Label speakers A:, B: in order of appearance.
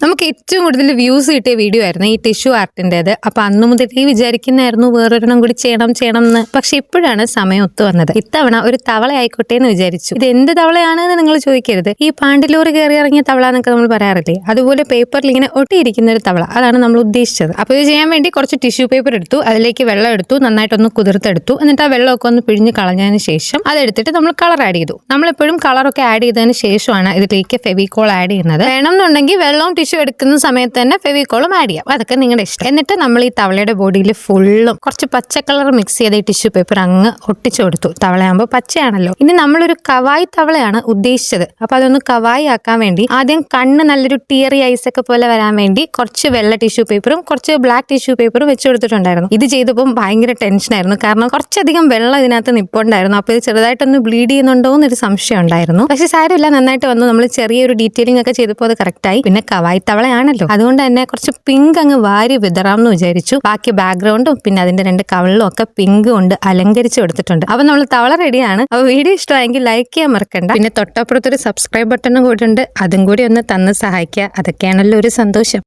A: നമുക്ക് ഏറ്റവും കൂടുതൽ വ്യൂസ് കിട്ടിയ വീഡിയോ ആയിരുന്നു ഈ ടിഷ്യൂ ആർട്ടിൻ്റെത്. അപ്പൊ അന്ന് മുതലേ വിചാരിക്കുന്നതായിരുന്നു വേറൊരെണ്ണം കൂടി ചെയ്യണം എന്ന്. പക്ഷെ ഇപ്പോഴാണ് സമയം ഒത്തു വന്നത്. ഇത്തവണ ഒരു തവള ആയിക്കോട്ടെ എന്ന് വിചാരിച്ചു. ഇത് എന്ത് തവളയാണെന്ന് നിങ്ങൾ ചോദിക്കരുത്. ഈ പാണ്ടിലോറ് കയറി ഇറങ്ങിയ തവള എന്നൊക്കെ നമ്മൾ പറയാറില്ലേ, അതുപോലെ പേപ്പറിൽ ഇങ്ങനെ ഒട്ടിയിരിക്കുന്ന ഒരു തവള, അതാണ് നമ്മൾ ഉദ്ദേശിച്ചത്. അപ്പൊ ഇത് ചെയ്യാൻ വേണ്ടി കുറച്ച് ടിഷ്യൂ പേപ്പർ എടുത്തു, അതിലേക്ക് വെള്ളം എടുത്തു, നന്നായിട്ടൊന്ന് കുതിർത്തെടുത്തു. എന്നിട്ട് ആ വെള്ളമൊക്കെ ഒന്ന് പിഴിഞ്ഞ് കളഞ്ഞതിന് ശേഷം അതെടുത്തിട്ട് നമ്മൾ കളർ ആഡ് ചെയ്തു. നമ്മളെപ്പോഴും കളറൊക്കെ ആഡ് ചെയ്തതിന് ശേഷമാണ് ഇതിലേക്ക് ഫെവിക്കോൾ ആഡ് ചെയ്യുന്നത്. വേണമെന്നുണ്ടെങ്കിൽ വെള്ളവും ടിഷ്യൂ എടുക്കുന്ന സമയത്ത് തന്നെ ഫെവിക്കോളും ആഡ് ചെയ്യാം, അതൊക്കെ നിങ്ങളുടെ ഇഷ്ടം. എന്നിട്ട് നമ്മൾ ഈ തവളയുടെ ബോഡിയിൽ ഫുള്ളും കുറച്ച് പച്ച കളർ മിക്സ് ചെയ്ത ഈ ടിഷ്യൂ പേപ്പർ അങ്ങ് ഒട്ടിച്ചു കൊടുത്തു. തവളയാകുമ്പോൾ പച്ചയാണല്ലോ. ഇനി നമ്മളൊരു കവായി തവളയാണ് ഉദ്ദേശിച്ചത്. അപ്പൊ അതൊന്ന് കവായി ആക്കാൻ വേണ്ടി ആദ്യം കണ്ണ് നല്ലൊരു ടിയറി ഐസ് ഒക്കെ പോലെ വരാൻ വേണ്ടി കുറച്ച് വെള്ള ടിഷ്യൂ പേപ്പറും കുറച്ച് ബ്ലാക്ക് ടിഷ്യൂ പേപ്പറും വെച്ച് കൊടുത്തിട്ടുണ്ടായിരുന്നു. ഇത് ചെയ്തപ്പോൾ ഭയങ്കര ടെൻഷനായിരുന്നു, കാരണം കുറച്ചധികം വെള്ളം ഇതിനകത്ത് നിപ്പുണ്ടായിരുന്നു. അപ്പൊ ഇത് ചെറുതായിട്ടൊന്ന് ബ്ലീഡ് ചെയ്യുന്നുണ്ടോ എന്നൊരു സംശയം ഉണ്ടായിരുന്നു. പക്ഷെ സാരമില്ല, നന്നായിട്ട് വന്നു. നമ്മൾ ചെറിയൊരു ഡീറ്റെയിലിംഗ് ഒക്കെ ചെയ്തപ്പോൾ അത് കറക്റ്റായി. പിന്നെ കവായി തവളയാണല്ലോ, അതുകൊണ്ട് തന്നെ കുറച്ച് പിങ്ക് അങ്ങ് വാരി വിതറാം എന്ന് വിചാരിച്ചു. ബാക്കി ബാക്ക്ഗ്രൗണ്ടും പിന്നെ അതിന്റെ 2 കവളിലും ഒക്കെ പിങ്ക് കൊണ്ട് അലങ്കരിച്ചു കൊടുത്തിട്ടുണ്ട്. അപ്പൊ നമ്മൾ തവള റെഡിയാണ്. അപ്പൊ വീഡിയോ ഇഷ്ടമായെങ്കിൽ ലൈക്ക് ചെയ്യാൻ മറക്കണ്ട. പിന്നെ തൊട്ടപ്പുറത്തൊരു സബ്സ്ക്രൈബ് ബട്ടണും കൂടെ ഉണ്ട്, അതും കൂടി ഒന്ന് തന്ന് സഹായിക്കുക. അതൊക്കെയാണല്ലോ ഒരു സന്തോഷം.